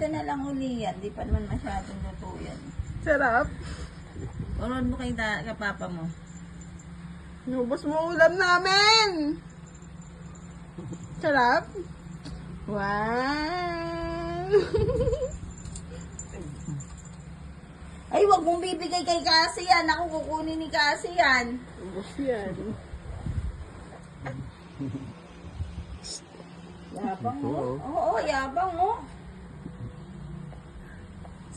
dito na lang uli yan. Di pa naman masyadong luto yan. Sarap. Urod mo kay kapapa mo. Nubos mo ulam namin. Sarap. Wow. Ay, wag mong bibigay kay Cassie yan. Ako kukunin ni Cassie yan. Ubos yan. Yabang mo. Oo, yabang mo.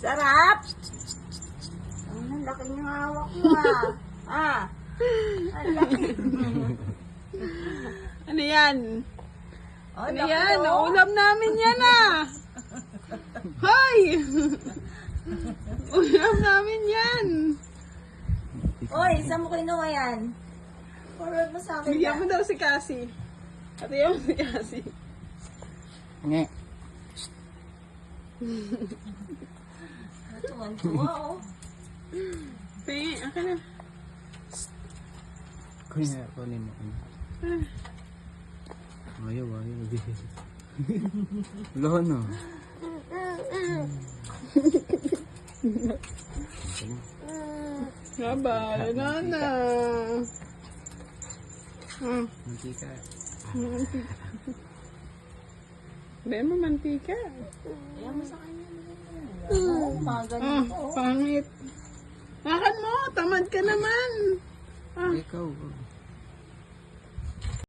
Sarap. Ang laki ng hawak mo ah. Ang laki. Ano yan? Oh, Ano laki, yan? oh. Naulam namin yan Hoy! Ulam namin yan. Oy, saan mo kinuha yan? Forward mo sa akin. Bigyan mo daw si Cassie. Ate yung si Cassie. Nge. Tuwan-tuwa oh. Sige, akin na. Kunin mo. Ayaw. Wala na. Bye-bye, Nana. Mantika. Baya mo mantika. Ayan mo sa kanya. Oh, magaling ko. Pangit. Makan mo, tamad ka naman. Ikaw.